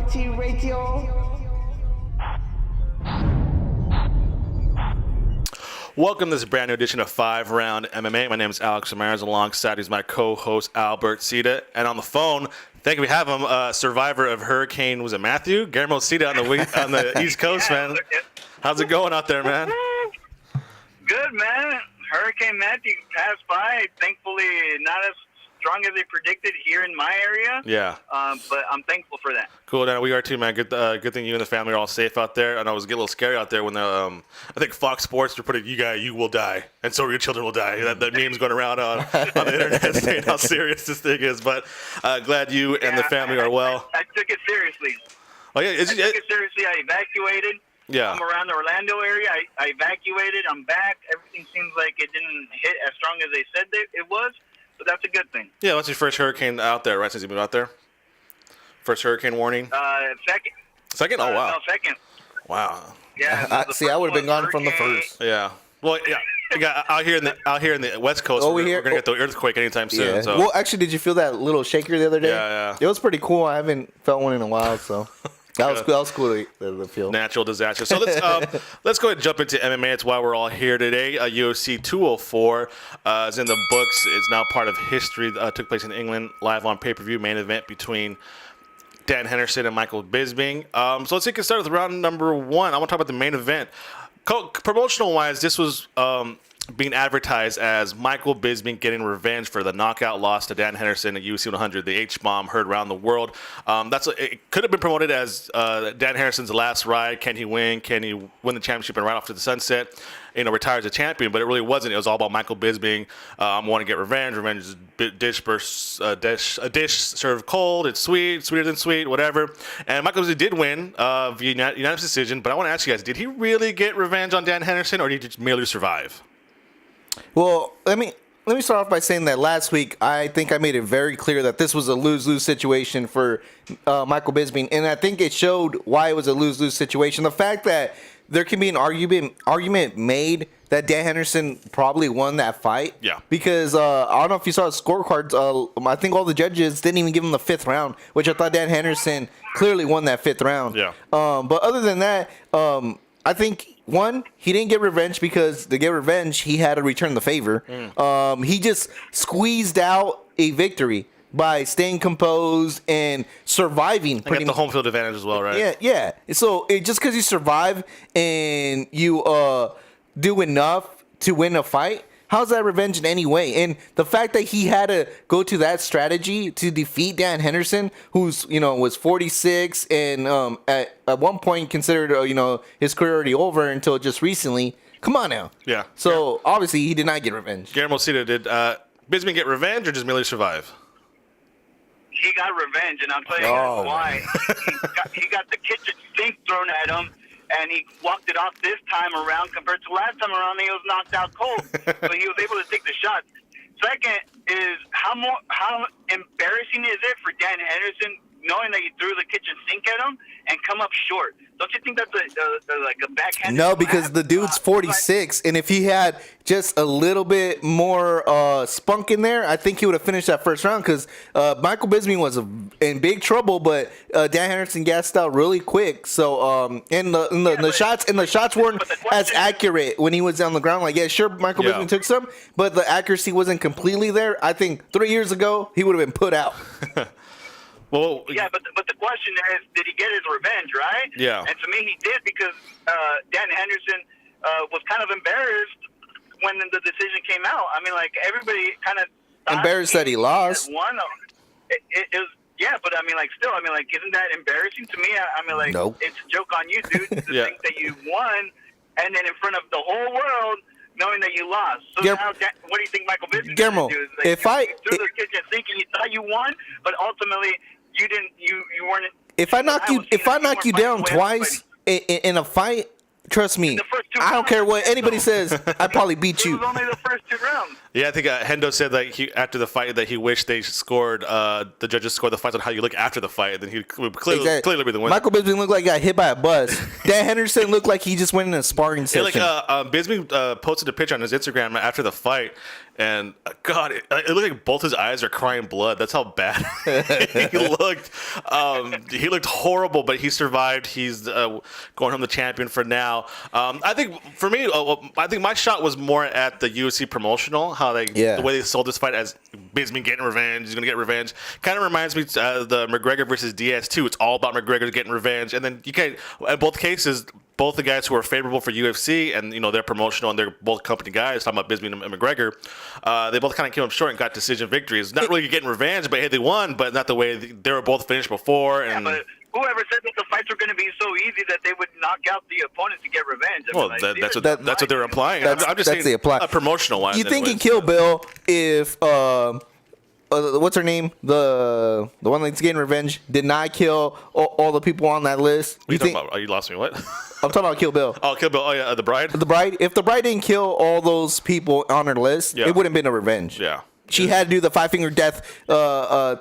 Party Radio. Welcome to this brand new edition of 5 Round MMA. My name is Alex Ramirez. Alongside is my co-host Albert Cita, and on the phone, thank you. We have him, survivor of Hurricane. Was it Matthew? Gregor Mousasi on the East Coast, man. How's it going out there, man? Good, man. Hurricane Matthew passed by. Thankfully, not as strong as they predicted here in my area. Yeah. But I'm thankful for that. Cool, Dan. We are too, man. Good thing you and the family are all safe out there. I know it was getting a little scary out there when I think Fox Sports reported, you will die, and so your children will die. That meme's going around on the internet saying how serious this thing is. But glad you and the family are well. I took it seriously. Oh yeah, I took it seriously. I evacuated. Yeah. I'm around the Orlando area. I evacuated. I'm back. Everything seems like it didn't hit as strong as they said it was. So that's a good thing. Yeah, that's your first hurricane out there, right, since you moved out there? First hurricane warning? Second. Second? Oh, wow. No, second. Wow. Yeah. I would have been gone from the first. Yeah. Well, yeah. We got out here in the West Coast, we're going to get the earthquake anytime soon. Yeah. So. Well, actually, did you feel that little shaker the other day? Yeah. It was pretty cool. I haven't felt one in a while, so that was cool to feel. Natural disaster. So let's go ahead and jump into MMA. It's why we're all here today. UFC 204 is in the books. It's now part of history. Took place in England, live on pay-per-view. Main event between Dan Henderson and Michael Bisping. So let's get started with round number one. I want to talk about the main event. Promotional-wise, this was being advertised as Michael Bisping getting revenge for the knockout loss to Dan Henderson at UFC 100, the H-bomb heard around the world. It could have been promoted as Dan Henderson's last ride. Can he win? Can he win the championship and ride off to the sunset? Retire as a champion, but it really wasn't. It was all about Michael Bisping. Want to get revenge. Revenge is a dish served cold. It's sweet, sweeter than sweet, whatever. And Michael Bisping did win via unanimous decision. But I want to ask you guys: did he really get revenge on Dan Henderson, or did he just merely survive? Well, let me start off by saying that last week I think I made it very clear that this was a lose-lose situation for Michael Bisping, and I think it showed why it was a lose-lose situation. The fact that there can be an argument made that Dan Henderson probably won that fight. Yeah. Because I don't know if you saw the scorecards. I think all the judges didn't even give him the fifth round, which I thought Dan Henderson clearly won that fifth round. Yeah. But other than that, I think, one, he didn't get revenge because to get revenge, he had to return the favor. He just squeezed out a victory by staying composed and surviving. And get the home field advantage as well, right? Yeah. So just because you survive and you do enough to win a fight, how's that revenge in any way? And the fact that he had to go to that strategy to defeat Dan Henderson, who's was 46 and at one point considered his career already over until just recently. Come on now. Yeah. So obviously he did not get revenge. Guillermo Cita, did Bisping get revenge or just merely survive? He got revenge, and I'll tell you guys why. He got the kitchen sink thrown at him, and he walked it off this time around compared to last time around. He was knocked out cold, so he was able to take the shot. Second is how embarrassing is it for Dan Henderson knowing that you threw the kitchen sink at him and come up short? Don't you think that's like a backhand? No, because the dude's 46, and if he had just a little bit more spunk in there, I think he would have finished that first round. Because Michael Bisping was in big trouble, but Dan Henderson gassed out really quick. So the shots weren't as accurate when he was on the ground. Like, yeah, sure, Michael Bisping took some, but the accuracy wasn't completely there. I think 3 years ago he would have been put out. Well, yeah, but the question is, did he get his revenge, right? Yeah. And to me, he did because Dan Henderson was kind of embarrassed when the decision came out. I mean, like, everybody kind of embarrassed that he lost. Won. It was, yeah, but I mean, like, still, I mean, like, isn't that embarrassing to me? I mean, like, nope. It's a joke on you, dude, to think that you won, and then in front of the whole world, knowing that you lost. So now, what do you think Michael Bisping is going to do? Like, if I threw the kitchen thinking you thought you won, but ultimately you didn't. You weren't. If I knock you down twice in a fight, trust me, I don't care what anybody says. I probably beat you. It was only the first 2 rounds. Yeah, I think Hendo said that after the fight that he wished they scored. The judges scored the fights on how you look after the fight. Then he would clearly be the winner. Michael Bisping looked like he got hit by a bus. Dan Henderson looked like he just went in a sparring session. Bisping posted a picture on his Instagram after the fight, And God, it looked like both his eyes are crying blood. That's how bad he looked. He looked horrible, but he survived. He's going home the champion for now. I think for me, I think my shot was more at the UFC promotional, how the way they sold this fight as Bisping getting revenge. He's gonna get revenge. Kind of reminds me of the McGregor versus Diaz too. It's all about McGregor getting revenge, and then you can't. In both cases, both the guys who are favorable for UFC and they're promotional and they're both company guys. Talking about Bisping and McGregor, they both kind of came up short and got decision victories. Not really getting revenge, but hey, they won, but not the way they were both finished before. And but whoever said that the fights were going to be so easy that they would knock out the opponent to get revenge? I mean, that's what they're implying. I'm just saying promotional wise. You think in Kill Bill, if what's her name, the one that's getting revenge, did not kill all the people on that list? What are you talking about? Oh, you lost me. What? I'm talking about Kill Bill. Oh, Kill Bill. Oh, yeah, the bride? The bride. If the bride didn't kill all those people on her list, it wouldn't have been a revenge. Yeah. She had to do the 5-finger death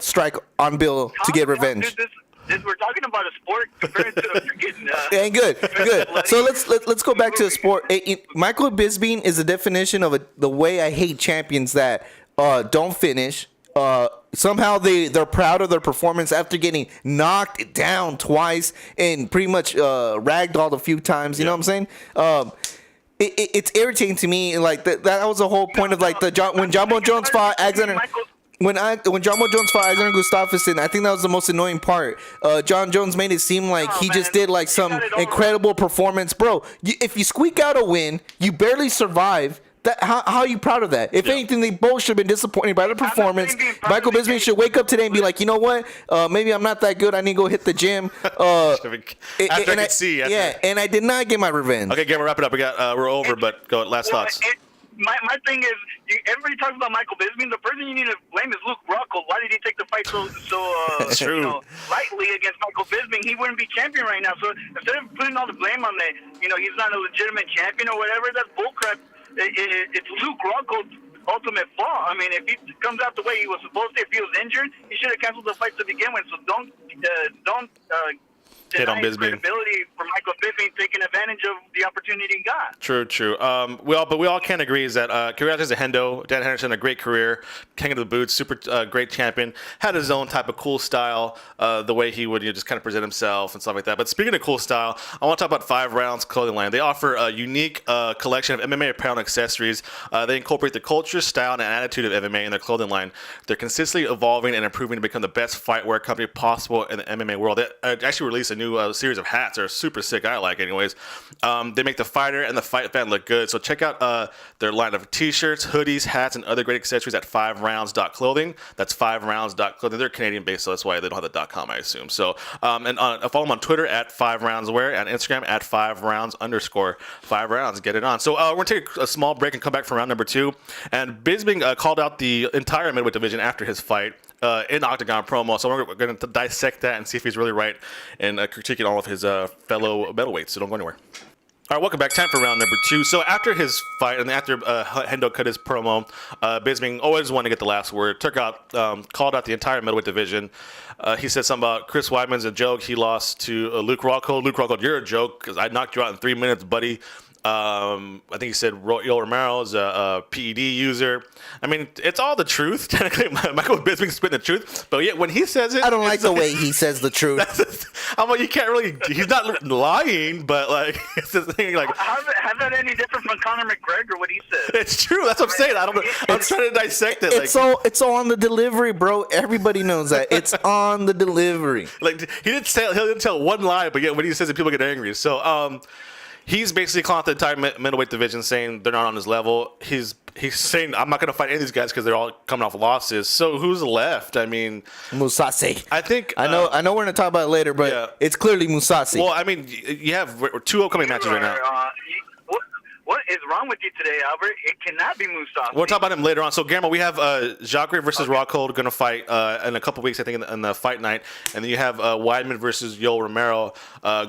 strike on Bill to get revenge. We're talking about a sport compared to freaking. And good. So let's go back to the sport. Michael Bisping is the definition of the way I hate champions that don't finish. Somehow they're proud of their performance after getting knocked down twice and pretty much ragdolled a few times. You know what I'm saying? It's irritating to me. Like that was the whole point of like when John Bon Jones fought Alexander. When John Bon Jones fought Alexander Gustafsson, I think that was the most annoying part. John Jones made it seem like he just did like some incredible performance, bro. If you squeak out a win, you barely survive. How are you proud of that? If anything, they both should have been disappointed by the performance. Michael Bisping should wake up today and be like, you know what? Maybe I'm not that good. I need to go hit the gym. And I did not get my revenge. Okay, we'll wrap it up. We're over, but go. Last thoughts. My thing is, everybody talks about Michael Bisping. The person you need to blame is Luke Rockhold. Why did he take the fight so lightly against Michael Bisping? He wouldn't be champion right now. So instead of putting all the blame on he's not a legitimate champion or whatever, that's bullcrap. It's Luke Rockhold's ultimate fault. I mean, if he comes out the way he was supposed to, if he was injured, he should have canceled the fight to begin with. So don't hit on Bisping. Credibility for Michael Bisping taking advantage of the opportunity he got. True. We all can agree is that congratulations to Hendo. Dan Henderson, a great career, king of the boots, super great champion. Had his own type of cool style, the way he would just kind of present himself and stuff like that. But speaking of cool style, I want to talk about 5 Rounds clothing line. They offer a unique collection of MMA apparel and accessories. They incorporate the culture, style, and attitude of MMA in their clothing line. They're consistently evolving and improving to become the best fight wear company possible in the MMA world. They actually released a new series of hats that are super sick. I like anyways. They make the fighter and the fight fan look good. So check out their line of t-shirts, hoodies, hats, and other great accessories at 5rounds.clothing. That's 5rounds.clothing. They're Canadian based, so that's why they don't have the .com, I assume. So and follow them on Twitter at 5roundswear and Instagram at 5rounds_5rounds. Get it on. So we're gonna take a small break and come back for round number 2. And Bisping called out the entire middleweight division after his fight in Octagon promo. So we're going to dissect that and see if he's really right in critiquing all of his fellow middleweights. So don't go anywhere. All right, welcome back. Time for round number 2. So after his fight and after Hendo cut his promo, Bisping always wanted to get the last word. Called out the entire middleweight division. He said something about Chris Weidman's a joke. He lost to Luke Rockhold. Luke Rockhold, you're a joke because I knocked you out in 3 minutes, buddy. I think he said Yoel Romero is a PED user. I mean, it's all the truth. Technically, Michael Bisping spitting the truth, but yet when he says it, I don't like the way he says the truth. I'm like, you can't really. He's not lying, but like, it's the thing. Like, how's that any different from Conor McGregor? What he said? It's true. That's what I'm saying. I don't know. I'm trying to dissect it. It's all on the delivery, bro. Everybody knows that. It's on the delivery. Like he didn't tell one lie, but yet when he says it, people get angry. So he's basically calling out the entire middleweight division, saying they're not on his level. He's saying, I'm not going to fight any of these guys because they're all coming off losses. So who's left? I mean, Mousasi. I think I know we're going to talk about it later, but it's clearly Mousasi. Well, I mean, you have 2 upcoming matches right now. What is wrong with you today, Albert? It cannot be Mousasi. We'll talk about him later on. So, Guillermo, we have Jacare versus Rockhold going to fight in a couple weeks, I think, in the fight night. And then you have Weidman versus Yoel Romero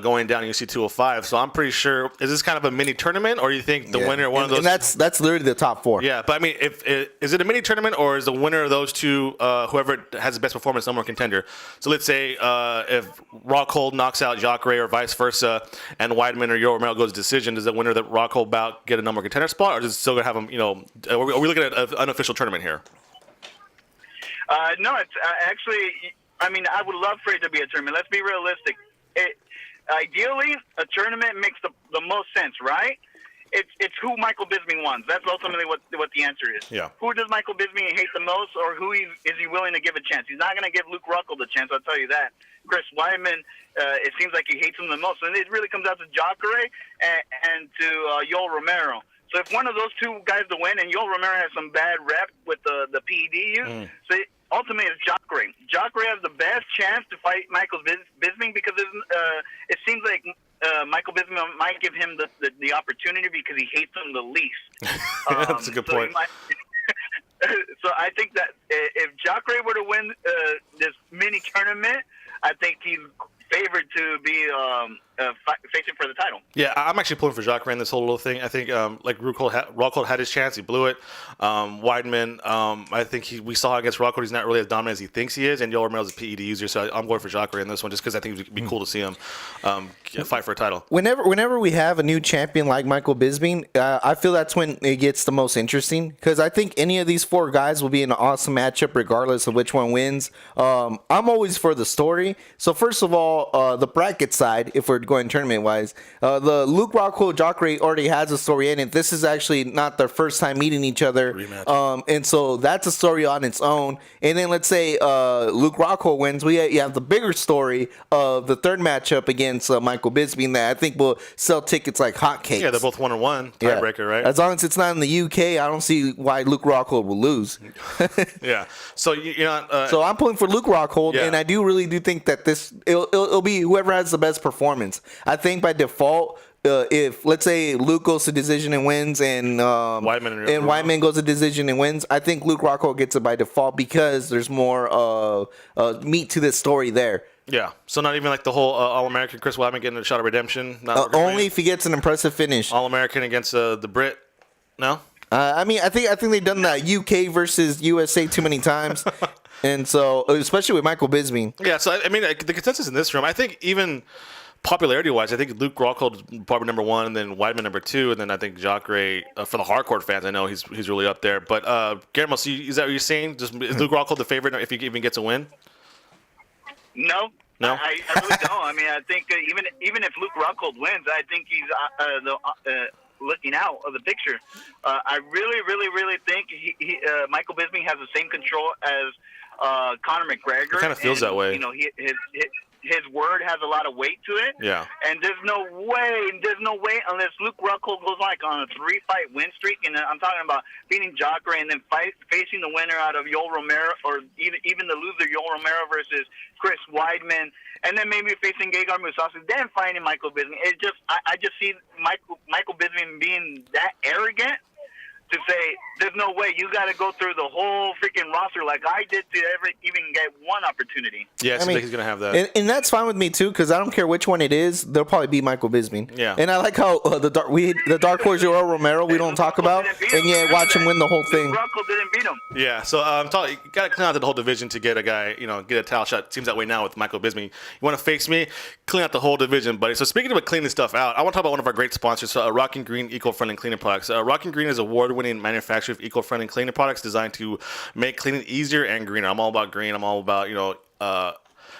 going down in UFC 205. So I'm pretty sure, is this kind of a mini tournament, or you think the winner of one of those? And that's literally the top 4. Yeah, but I mean, is it a mini tournament, or is the winner of those two, whoever has the best performance, number one contender? So let's say if Rockhold knocks out Jacare or vice versa, and Weidman or Yoel Romero goes to decision, does the winner of the Rockhold bout out, get a number one contender spot, or is it still gonna have him? Are we looking at an unofficial tournament here? No, it's actually. I mean, I would love for it to be a tournament. Let's be realistic. Ideally, a tournament makes the most sense, right? It's who Michael Bisping wants. That's ultimately what the answer is. Yeah. Who does Michael Bisping hate the most, or who is he willing to give a chance? He's not going to give Luke Rockhold a chance, I'll tell you that. Chris Weidman, it seems like he hates him the most. And it really comes out to Jacare and to Yoel Romero. So if one of those two guys to win, and Yoel Romero has some bad rep with the PED use, so ultimately it's Jacare. Jacare has the best chance to fight Michael Bisping because it seems like Michael Bisping might give him the opportunity because he hates him the least. That's a good point. So I think that if Jacare were to win this mini tournament, I think he's favored to be facing for the title. Yeah, I'm actually pulling for Jacare in this whole little thing. I think Rockhold had his chance, he blew it. Weidman, I think we saw against Rockhold, he's not really as dominant as he thinks he is, and Yoel Romero's a PED user, so I'm going for Jacare in this one just because I think it would be cool to see him fight for a title. Whenever we have a new champion like Michael Bisping, I feel that's when it gets the most interesting because I think any of these four guys will be an awesome matchup regardless of which one wins. I'm always for the story. So first of all, the bracket side, if we're going tournament wise, the Luke Rockhold Jacare already has a story in it. This is actually not their first time meeting each other, and so that's a story on its own. And then let's say Luke Rockhold wins, you have the bigger story of the third matchup against Michael Bisping that I think will sell tickets like hotcakes. Yeah, they're both 1-1 tiebreaker, right? As long as it's not in the UK, I don't see why Luke Rockhold will lose. Yeah, so so I'm pulling for Luke Rockhold, yeah. and I do really think that it'll be whoever has the best performance. I think by default, if let's say Luke goes to decision and wins, and Weidman goes to decision and wins, I think Luke Rockhold gets it by default because there's more meat to this story there. Yeah, so not even like the whole All-American Chris Weidman getting a shot of redemption. Only if he gets an impressive finish. All-American against the Brit. No. I mean, I think they've done that UK versus USA too many times, and so especially with Michael Bisping. Yeah, so I mean, the consensus in this room, I think even popularity-wise, I think Luke Rockhold is probably number one, and then Weidman number two, and then I think Jacare for the hardcore fans, I know he's really up there. But Guillermo, is that what you're saying? Is Luke Rockhold the favorite if he even gets a win? No. I really don't. I mean, I think even if Luke Rockhold wins, I think he's looking out of the picture. I really think Michael Bisping has the same control as Conor McGregor. It kind of feels that way. You know, his word has a lot of weight to it. Yeah. And there's no way unless Luke Rockhold goes like on a 3-fight win streak, and I'm talking about beating Jacare and then facing the winner out of Yoel Romero, or even the loser Yoel Romero versus Chris Weidman, and then maybe facing Gregor Mousasi, then fighting Michael Bisping. I just see Michael Bisping being that arrogant to say, there's no way, you got to go through the whole freaking roster like I did to even get one opportunity. Yeah, I mean, he's going to have that. And that's fine with me, too, because I don't care which one it is. They'll probably be Michael Bisping. Yeah. And I like how the Dark Horse Yoel Romero we don't talk about, and yet watch him win the whole thing. Rockhold didn't beat him. Yeah, so you got to clean out the whole division to get a guy, get a title shot. Seems that way now with Michael Bisping. You want to face me? Clean out the whole division, buddy. So speaking of cleaning stuff out, I want to talk about one of our great sponsors, Rockin Green Eco-Friendly Cleaning Products. Rockin Green is award-winning manufacturer of eco-friendly cleaning products designed to make cleaning easier and greener. I'm all about green. I'm all about,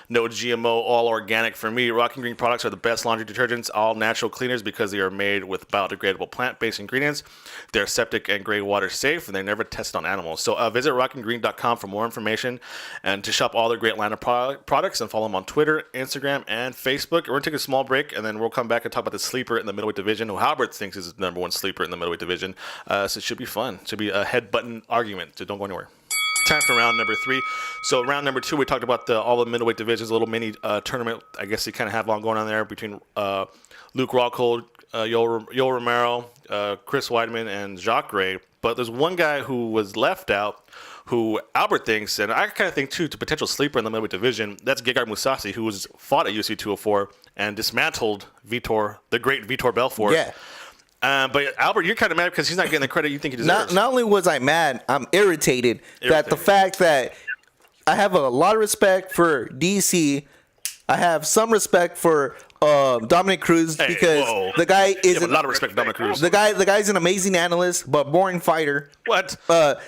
no GMO, all organic for me. Rockin Green products are the best laundry detergents, all natural cleaners because they are made with biodegradable plant-based ingredients. They're septic and gray water safe, and they're never tested on animals. So visit rockingreen.com for more information and to shop all their great line of products, and follow them on Twitter, Instagram, and Facebook. We're going to take a small break, and then we'll come back and talk about the sleeper in the middleweight division, who Halbert thinks is the number one sleeper in the middleweight division. So it should be fun. It should be a head-button argument, so don't go anywhere. Time for round number 3. So round number 2, we talked about all the middleweight divisions, a little mini tournament. I guess you kind of have one going on there between Luke Rockhold, Yoel Romero, Chris Weidman, and Jacare. But there's one guy who was left out, who Albert thinks, and I kind of think too, to potential sleeper in the middleweight division. That's Gregor Mousasi, who was fought at UFC 204 and dismantled the great Vitor Belfort. Yeah. But Albert, you're kind of mad because he's not getting the credit you think he deserves. Not only was I mad, I'm irritated that the fact that I have a lot of respect for DC, I have some respect for Dominic Cruz because the guy is a lot of respect for Dominic Cruz. The guy's an amazing analyst, but boring fighter. What?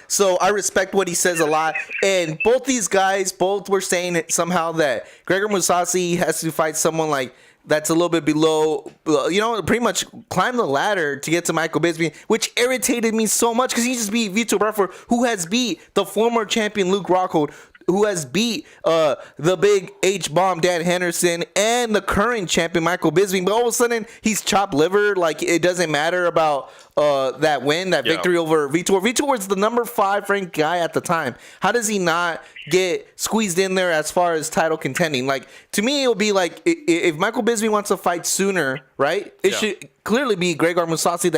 So I respect what he says a lot. And both these guys, were saying it somehow that Gregor Mousasi has to fight someone like that's a little bit below, pretty much climb the ladder to get to Michael Bisping, which irritated me so much because he just beat Vitor Belfort, who has beat the former champion Luke Rockhold, who has beat the big H-bomb Dan Henderson and the current champion Michael Bisping. But all of a sudden, he's chopped liver. Like, it doesn't matter about that win, that victory over Vitor. Vitor was the number 5 ranked guy at the time. How does he not get squeezed in there as far as title contending? Like, to me, it would be like, if Michael Bisping wants to fight sooner, right? It should clearly be Gregor Mousasi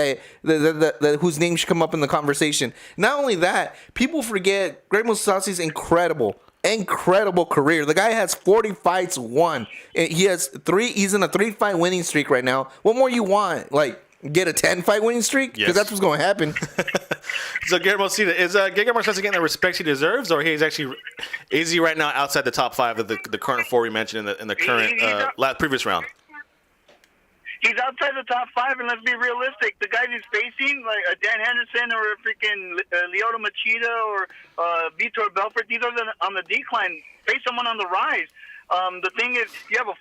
that whose name should come up in the conversation. Not only that, people forget Gregor Mousasi's incredible career. The guy has 40 fights won. He has 3. He's in a 3-fight winning streak right now. What more you want? Like, get a 10-fight winning streak? Because that's what's going to happen. So, Gregor Mousasi, is Gregor Mousasi getting the respect he deserves, or is he right now outside the top 5 of the current 4 we mentioned in the current previous round? He's outside the top 5, and let's be realistic. The guys he's facing, like Dan Henderson or freaking Lyoto Machida or Vitor Belfort, these are on the decline. Face someone on the rise. The thing is, you have a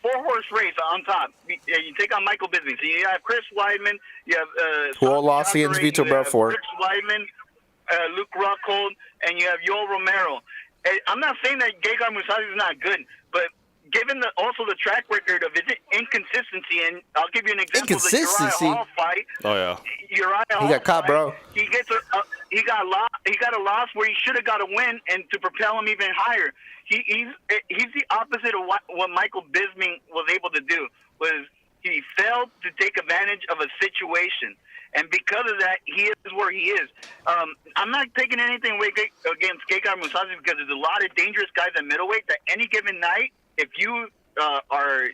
4-horse race on top. You take on Michael Bisping. So you have Chris Weidman, you have who all lost against Vitor Belfort. Chris Weidman, Luke Rockhold, and you have Yoel Romero. I'm not saying that Gregor Mousasi is not good, but given also the track record of his inconsistency, and I'll give you an example of the Uriah Hall fight. Oh yeah, Uriah Hall got caught, bro. He got a loss where he should have got a win, and to propel him even higher. He's the opposite of what Michael Bisping was able to do. Was he failed to take advantage of a situation, and because of that, he is where he is. I'm not taking anything away against Gregor Mousasi because there's a lot of dangerous guys at middleweight that any given night, if you are,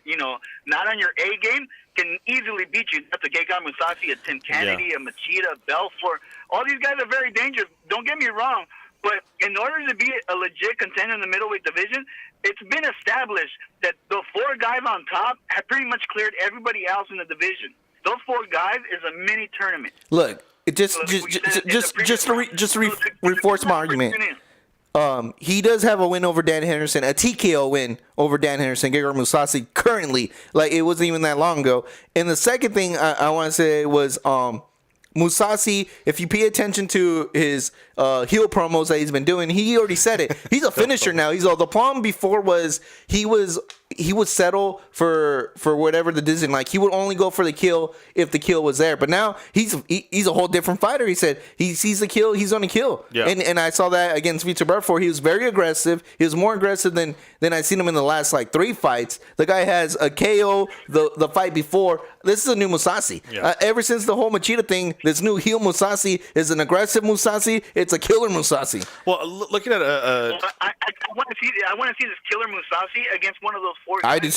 not on your A game, can easily beat you. That's a Gregor Mousasi, a Tim Kennedy, a Machida, a Belfort. All these guys are very dangerous. Don't get me wrong, but in order to be a legit contender in the middleweight division, it's been established that the 4 guys on top have pretty much cleared everybody else in the division. Those 4 guys is a mini tournament. Look, just to reinforce my argument. He does have a win over Dan Henderson, a TKO win over Dan Henderson, Gregor Mousasi, currently. Like, it wasn't even that long ago. And the second thing I want to say was Mousasi, if you pay attention to his heel promos that he's been doing, he already said it. He's a finisher now. The problem before was he would settle for whatever the decision. Like, he would only go for the kill if the kill was there. But now he's a whole different fighter. He said he sees the kill, he's on a kill. Yeah. And I saw that against Vitor Belfort. He was very aggressive. He was more aggressive than I've seen him in the last 3 fights. The guy has a KO the fight before. This is a new Mousasi. Yeah. Ever since the whole Machida thing, this new heel Mousasi is an aggressive Mousasi. It's a killer Mousasi. Well, looking at I want to see this killer Mousasi against one of those 4 guys. I do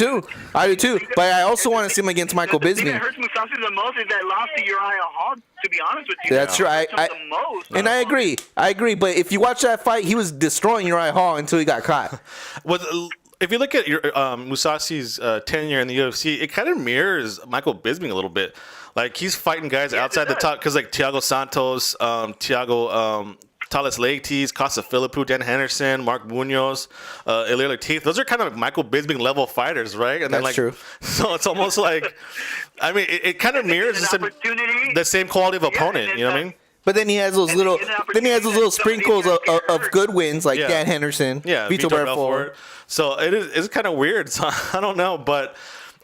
too. But I also want to see him against Michael Bisping. The thing that hurts Mousasi the most is that lost to Uriah Hall. To be honest with you, that's right. And I agree. But if you watch that fight, he was destroying Uriah Hall until he got caught. If you look at your Mousasi's tenure in the UFC, it kind of mirrors Michael Bisping a little bit. Like, he's fighting guys outside the top because, like, Thiago Santos, Thales Leites, Costa Philippou, Dan Henderson, Mark Munoz, Ilir Latif. Those are kind of Michael Bisping level fighters, right? And that's true. So it's almost like, I mean, it kind of mirrors the same quality of opponent. You know what I mean? But then he has those little sprinkles of good wins, like Dan Henderson, Vitor Belfort. So it's kind of weird. So I don't know, but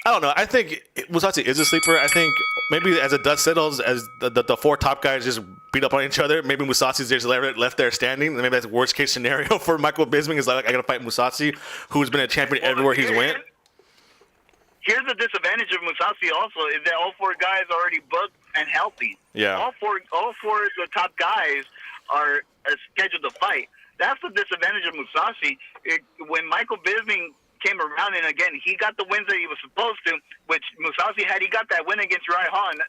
I don't know. I think Mousasi is a sleeper. I think maybe as the dust settles, as the 4 top guys just beat up on each other, maybe Mousasi's just left there standing. Maybe that's the worst case scenario for Michael Bisping is like, I got to fight Mousasi, who's been a champion everywhere he's went. Here's the disadvantage of Mousasi also is that all 4 guys are already booked and healthy. Yeah. All four of the top guys are scheduled to fight. That's the disadvantage of Mousasi. When Michael Bisping came around, and again, he got the wins that he was supposed to, which Mousasi had. He got that win against Uriah Hall, and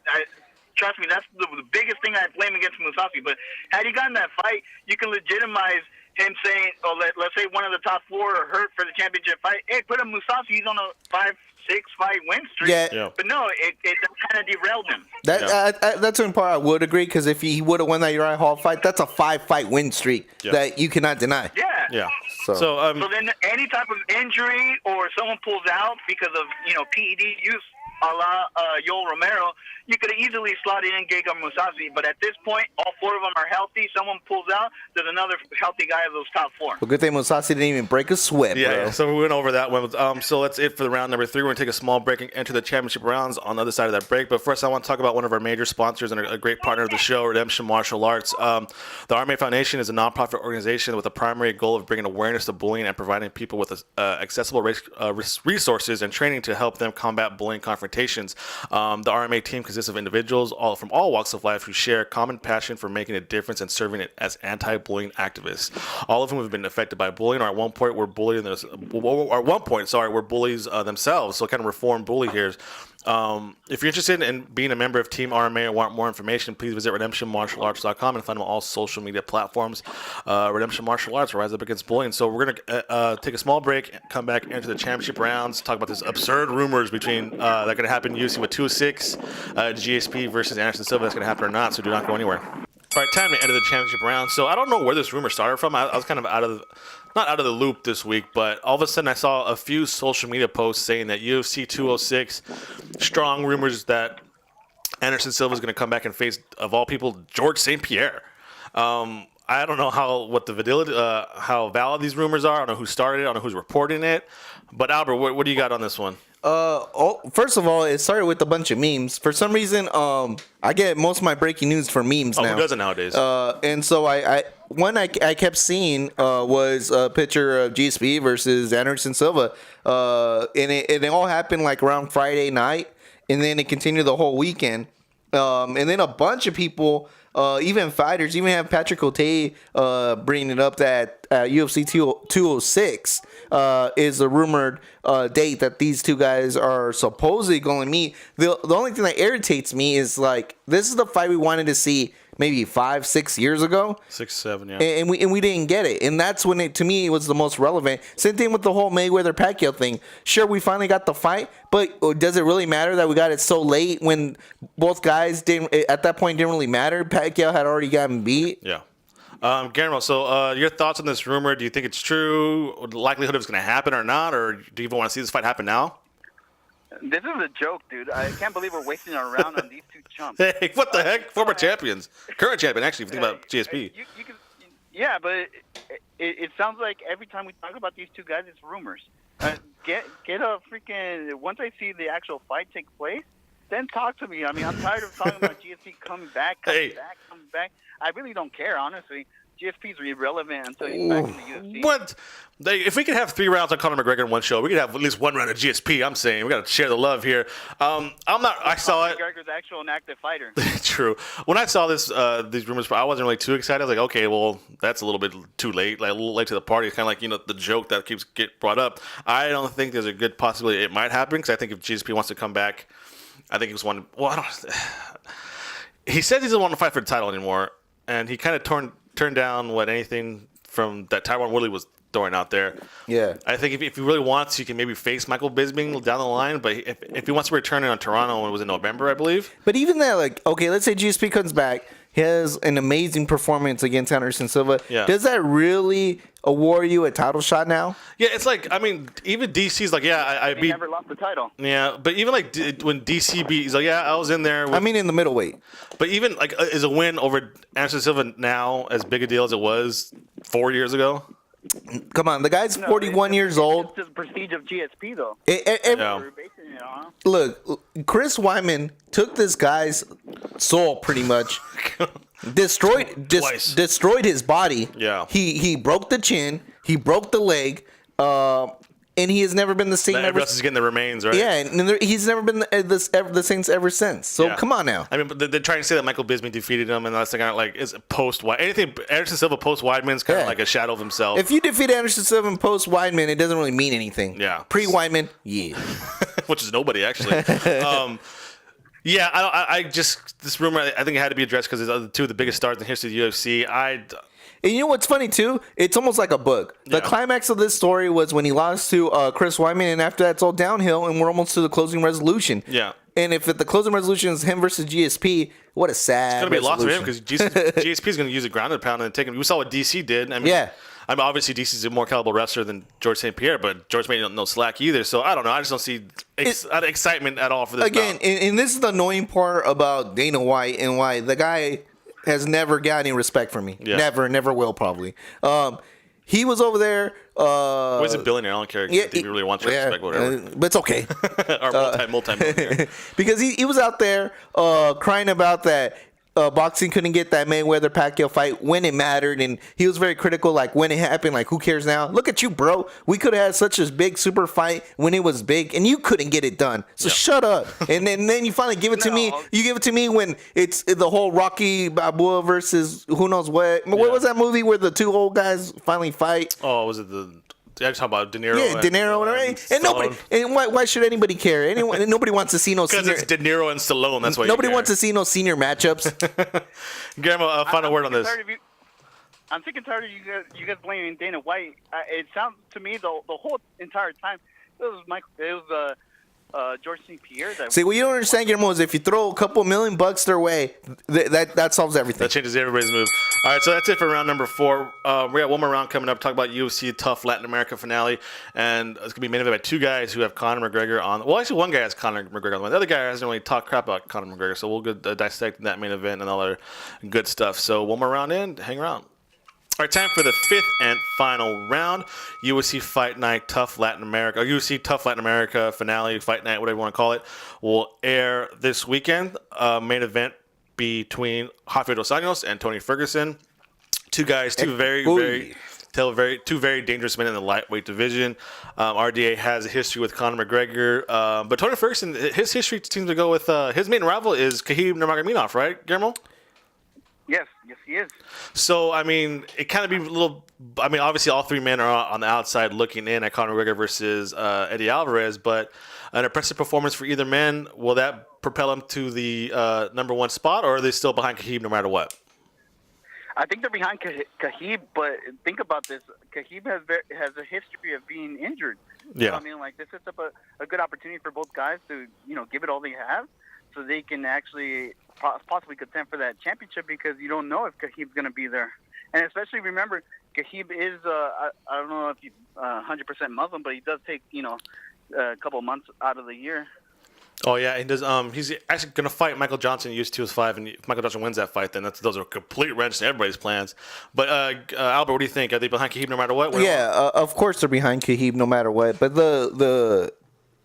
trust me, that's the biggest thing I blame against Mousasi. But had he gotten that fight, you can legitimize him saying, "Oh, let's say one of the top 4 are hurt for the championship fight. Hey, put him Mousasi. He's on a 5-6 fight win streak." Yeah. But no, it kind of derailed him. That's one part I would agree, because if he would have won that Uriah Hall fight, that's a 5-fight win streak that you cannot deny. Yeah. So then any type of injury or someone pulls out because of PED use, a la Yoel Romero, you could have easily slotted in Gregor Mousasi. But at this point, all 4 of them are healthy. Someone pulls out, there's another healthy guy of those top 4. Well, good thing Mousasi didn't even break a sweat, bro. Yeah, so we went over that one. So that's it for the round number 3. We're going to take a small break and enter the championship rounds on the other side of that break. But first, I want to talk about one of our major sponsors and a great partner of the show, Redemption Martial Arts. The RMA Foundation is a nonprofit organization with a primary goal of bringing awareness to bullying and providing people with accessible resources and training to help them combat bullying confrontations. The RMA team consists of individuals from all walks of life who share a common passion for making a difference and serving it as anti-bullying activists. All of whom have been affected by bullying, or at one point were bullies themselves. So kind of reform bully here. If you're interested in being a member of Team RMA or want more information, please visit RedemptionMartialArts.com and find them on all social media platforms. Redemption Martial Arts, Rise Up Against Bullying. So we're going to take a small break, come back into the championship rounds, talk about this absurd rumors between that are going to happen in UFC with 206, GSP versus Anderson Silva. That's going to happen or not, so do not go anywhere. All right, time to enter the championship round. So I don't know where this rumor started from. I was kind of not out of the loop this week, but all of a sudden I saw a few social media posts saying that UFC 206, strong rumors that Anderson Silva is going to come back and face, of all people, George St. Pierre. I don't know how valid these rumors are. I don't know who started it. I don't know who's reporting it. But Albert, what do you got on this one? First of all, it started with a bunch of memes. For some reason, I get most of my breaking news from memes now. Who doesn't nowadays? And so I kept seeing was a picture of GSP versus Anderson Silva, and it all happened like around Friday night, and then it continued the whole weekend, and then a bunch of people. Even fighters, even have Patrick Cote bringing it up that UFC 206 is a rumored date that these two guys are supposedly going to meet. The only thing that irritates me is, like, this is the fight we wanted to see maybe 5-6 years ago. 6, 7, yeah. And we didn't get it. And that's when it, to me, was the most relevant. Same thing with the whole Mayweather-Pacquiao thing. Sure, we finally got the fight, but does it really matter that we got it so late when both guys at that point didn't really matter? Pacquiao had already gotten beat. Yeah. Guillermo, so your thoughts on this rumor? Do you think it's true? The likelihood of it's going to happen or not? Or do you even want to see this fight happen now? This is a joke, dude. I can't believe we're wasting our round on these two chumps. Hey, what the heck? Former champions. Current champion, actually, if you think about GSP. Yeah, but it sounds like every time we talk about these two guys, it's rumors. Get a freaking... Once I see the actual fight take place, then talk to me. I mean, I'm tired of talking about GSP coming back. I really don't care, honestly. GSP's irrelevant until he's back in the UFC. What? If we could have 3 rounds on Conor McGregor in one show, we could have at least 1 round of GSP. I'm saying we got to share the love here. I saw it. McGregor's actual an active fighter. True. When I saw these rumors, I wasn't really too excited. I was like, okay, well, that's a little bit too late. Like a little late to the party. It's kind of like the joke that keeps get brought up. I don't think there's a good possibility it might happen, because I think if GSP wants to come back, I think he was one. Well, I don't. He says he doesn't want to fight for the title anymore, and he kind of turned down anything from that Tyron Woodley was throwing out there. Yeah. I think if he really wants, he can maybe face Michael Bisping down the line. But if he wants to return on Toronto, when it was in November, I believe. But even that, like, okay, let's say GSP comes back. He has an amazing performance against Anderson Silva. Yeah. Does that really award you a title shot now? Yeah, it's like, I mean, even DC's like, yeah, I beat. He never lost the title. Yeah, but even like when DC beat, he's like, yeah, I was in there. I mean, in the middleweight. But even like, is a win over Anderson Silva now as big a deal as it was 4 years ago? Come on, the guy's 41 years old. It's just the prestige of GSP, though. Look, Chris Weidman took this guy's soul pretty much. destroyed his body. Yeah. He broke the chin. He broke the leg. And he has never been the same. Everyone else is getting the remains, right? Yeah, and he's never been the same ever since. So come on now. I mean, they're trying to say that Michael Bisping defeated him, and that's kind of like is post Weidman. Anything Anderson Silva post Weidman's kind of like a shadow of himself. If you defeat Anderson Silva post Weidman, it doesn't really mean anything. Yeah. Pre Weidman, yeah. Which is nobody actually. Yeah, I just this rumor I think it had to be addressed because it's two of the biggest stars in the history of the UFC. And you know what's funny too? It's almost like a book. The climax of this story was when he lost to Chris Weidman, and after that, it's all downhill, and we're almost to the closing resolution. Yeah. And if the closing resolution is him versus GSP, what a sad. It's gonna be a loss for him because GSP is gonna use a grounded pound and take him. We saw what DC did. I mean, obviously DC's a more caliber wrestler than George St. Pierre, but George made no slack either. So I don't know. I just don't see excitement at all for this. Again, and this is the annoying part about Dana White and why the guy has never got any respect from me. Yeah. Never will probably. He was over there. He's a billionaire. I don't care if he really wants your respect, whatever. But it's okay. Or multi-millionaire. Because he was out there crying about that. Boxing couldn't get that Mayweather-Pacquiao fight when it mattered, and he was very critical, like, when it happened, like, who cares now? Look at you, bro. We could have had such a big super fight when it was big, and you couldn't get it done. So shut up. And then you finally give it to me. You give it to me when it's the whole Rocky Balboa versus who knows what. What was that movie where the two old guys finally fight? Oh, was it the... Yeah, talking about De Niro. Yeah, De Niro and nobody. And why should anybody care? Nobody wants to see no senior. Because it's De Niro and Stallone. That's why nobody wants to see no senior matchups. Guillermo, final word on this. I'm sick and tired of you guys blaming Dana White. It sounds to me the whole entire time it was George St. Pierre. See, what you don't understand, Guillermo, is if you throw a couple $1 million their way, that solves everything. That changes everybody's move. All right, so that's it for round number 4. We got one more round coming up. Talk about UFC Tough Latin America finale, and it's gonna be main event by 2 guys who have Conor McGregor on. Well, actually, one guy has Conor McGregor on the one. The other guy hasn't really talked crap about Conor McGregor, so we'll go dissect that main event and all other good stuff. So one more round in, hang around. All right, time for the 5th and final round. UFC Fight Night Tough Latin America, or UFC Tough Latin America finale, Fight Night, whatever you want to call it, will air this weekend. Main event between Rafael dos Anjos and Tony Ferguson. 2 guys, two very dangerous men in the lightweight division. RDA has a history with Conor McGregor, but Tony Ferguson, his history seems to go with his main rival is Khabib Nurmagomedov, right, Guillermo? Yes, he is. So, I mean, it kind of be a little... I mean, obviously, all 3 men are on the outside looking in at Conor McGregor versus Eddie Alvarez, but an impressive performance for either man. Will that propel him to the number 1 spot, or are they still behind Khabib no matter what? I think they're behind Khabib, but think about this. Khabib has a history of being injured. Yeah. So, I mean, like, this is a good opportunity for both guys to, give it all they have so they can actually possibly contend for that championship, because you don't know if Khabib's going to be there. And especially remember, Khabib is, I don't know if he's 100% Muslim, but he does take, a couple months out of the year. Oh, yeah, he does. He's actually going to fight Michael Johnson in UFC 205, and if Michael Johnson wins that fight, then those are a complete wrench in everybody's plans. But, Albert, what do you think? Are they behind Khabib no matter what? Of course they're behind Khabib no matter what. But the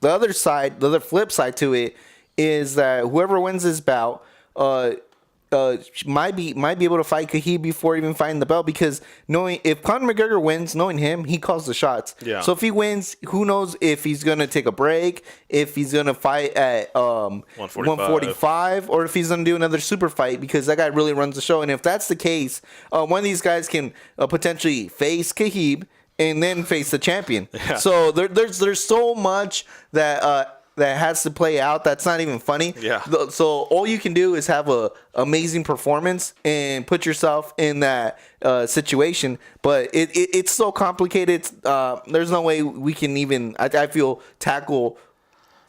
other side, the other flip side to it is that whoever wins this bout might be able to fight Khabib before even fighting the belt, because if Conor McGregor wins, knowing him, he calls the shots. Yeah. So if he wins, who knows if he's gonna take a break, if he's gonna fight at 145, or if he's gonna do another super fight, because that guy really runs the show. And if that's the case, one of these guys can potentially face Khabib and then face the champion. Yeah. So there's so much that has to play out. That's not even funny. Yeah. So all you can do is have a amazing performance and put yourself in that situation. But it's so complicated. There's no way we can even, I feel, tackle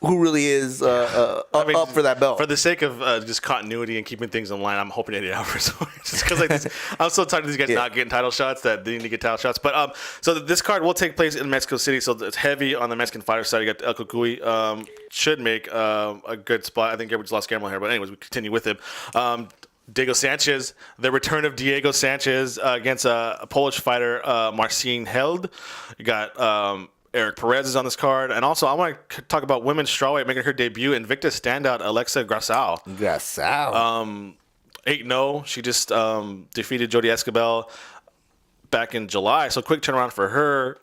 who really is up for that belt. For the sake of just continuity and keeping things in line, I'm hoping Eddie Alvarez just because I'm so tired of these guys not getting title shots that they need to get title shots. But so this card will take place in Mexico City, so it's heavy on the Mexican fighter side. You got El Cucuy, should make a good spot. I think everybody's lost Gamble here, but anyways, we continue with him. Diego Sanchez, the return of Diego Sanchez against a Polish fighter, Marcin Held. You got Eric Perez is on this card. And also, I want to talk about women's strawweight making her debut, Invicta standout Alexa Grasso. 8-0. She just defeated Jody Escobar back in July. So quick turnaround for her.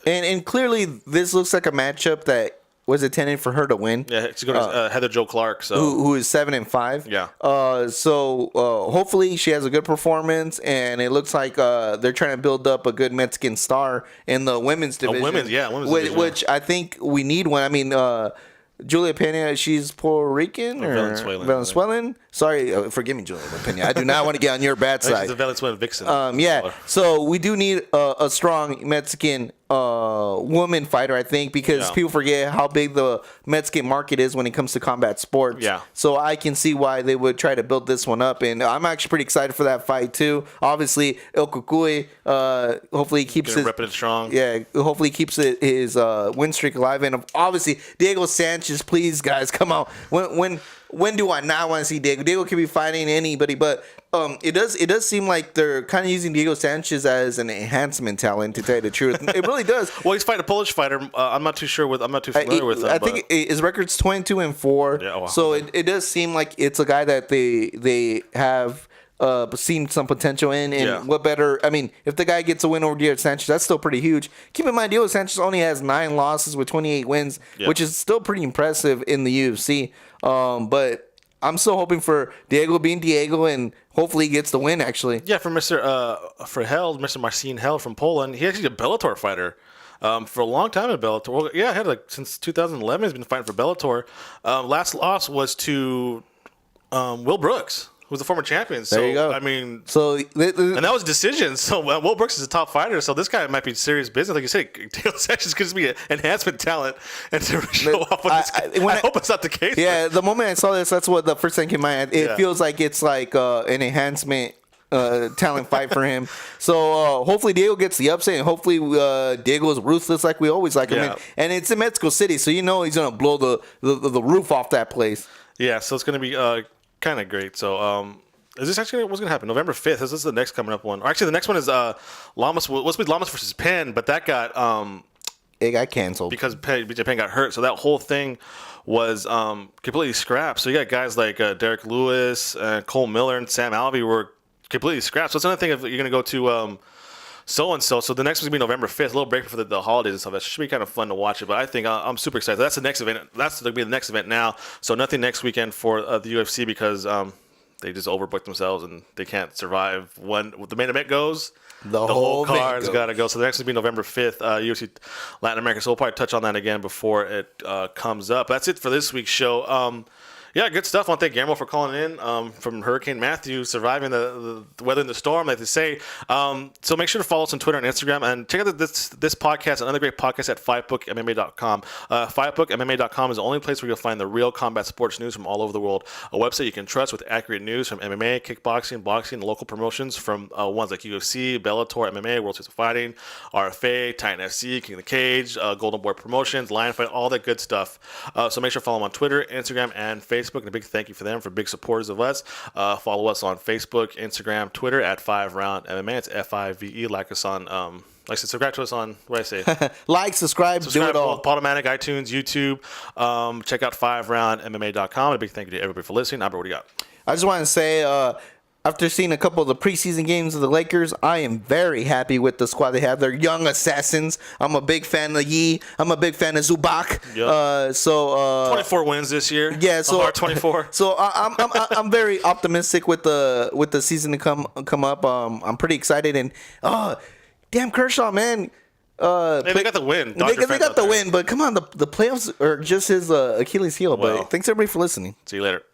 And clearly, this looks like a matchup that was intended for her to win. Yeah, she's going to Heather Jo Clark. So who is 7-5. Yeah. So hopefully she has a good performance, and it looks like they're trying to build up a good Mexican star in the women's division. Women's division. Which I think we need one. I mean, Julia Pena, she's Puerto Rican or Venezuelan. Sorry, forgive me, Julian Pena. I do not want to get on your bad side. She's a Venezuelan vixen. Yeah. So we do need a strong Mexican woman fighter, I think, because people forget how big the Mexican market is when it comes to combat sports. Yeah. So I can see why they would try to build this one up, and I'm actually pretty excited for that fight too. Obviously, El Cucuy, hopefully he keeps his repping it strong. Yeah, hopefully he keeps his win streak alive, and obviously Diego Sanchez. Please, guys, come on. When do I not want to see Diego? Diego can be fighting anybody, but it does seem like they're kind of using Diego Sanchez as an enhancement talent, to tell you the truth. It really does. Well, he's fighting a Polish fighter. I'm not too familiar with him. I think his record's 22-4. Yeah, wow. So it does seem like it's a guy that they have seen some potential in. And what better? I mean, if the guy gets a win over Diego Sanchez, that's still pretty huge. Keep in mind, Diego Sanchez only has 9 losses with 28 wins, which is still pretty impressive in the UFC. But I'm still hoping for Diego being Diego, and hopefully he gets the win, actually. Yeah, for Mr. Marcin Held from Poland. He's actually a Bellator fighter. For a long time in Bellator. Well, yeah, I had since 2011 he's been fighting for Bellator. Last loss was to Will Brooks, who's the former champion. So, there you go. I mean, and that was a decision. So Will Brooks is a top fighter. So this guy might be serious business. Like you said, Diego Sanchez could be an enhancement talent and to show off what this guy. I hope it's not the case. Yeah, the moment I saw this, that's what the first thing came to mind. It feels like it's like an enhancement talent fight for him. So hopefully Diego gets the upset, and hopefully Diego is ruthless like we always like him. And it's in Mexico City, so he's gonna blow the roof off that place. Yeah, so it's gonna be kind of great. So is this actually what's gonna happen? November 5th. This is the next coming up one. Or actually, the next one is Lamas. What's with Lamas versus Penn? But that got it got canceled because BJ Penn got hurt. So that whole thing was completely scrapped. So you got guys like Derek Lewis, Cole Miller, and Sam Alvey were completely scrapped. So it's another thing if you're gonna go to so-and-so. So the next one's gonna be November 5th. A little break for the holidays and stuff. That should be kind of fun to watch it. But I think I'm super excited. That's the next event. That's gonna be the next event now. So nothing next weekend for the UFC because they just overbooked themselves and they can't survive when the main event goes. The whole card's got to go. So the next will be November 5th, UFC Latin America. So we'll probably touch on that again before it comes up. That's it for this week's show. Yeah, good stuff. I want to thank Guillermo for calling in from Hurricane Matthew, surviving the weather in the storm, like they say. So make sure to follow us on Twitter and Instagram, and check out this podcast, another great podcast at FiveBookMMA.com. FiveBookMMA.com is the only place where you'll find the real combat sports news from all over the world. A website you can trust with accurate news from MMA, kickboxing, boxing, and local promotions from ones like UFC, Bellator, MMA, World Series of Fighting, RFA, Titan FC, King of the Cage, Golden Boy Promotions, Lion Fight, all that good stuff. So make sure to follow them on Twitter, Instagram, and Facebook. And a big thank you for them for big supporters of us. Follow us on Facebook, Instagram, Twitter at FiveRoundMMA. It's FIVE. Like us on, like I said, subscribe to us on, what did I say? Like, subscribe, do it all. Podomatic, iTunes, YouTube. Check out FiveRoundMMA.com. A big thank you to everybody for listening. Albert, what do you got? I just want to say, after seeing a couple of the preseason games of the Lakers, I am very happy with the squad they have. They're young assassins. I'm a big fan of Yee. I'm a big fan of Zubac. Yep. 24 wins this year. Yeah, so 24. So I'm very optimistic with the season to come up. I'm pretty excited, and damn Kershaw, man. They got the win. They got the win, but come on, the playoffs are just his Achilles heel. Well, but thanks everybody for listening. See you later.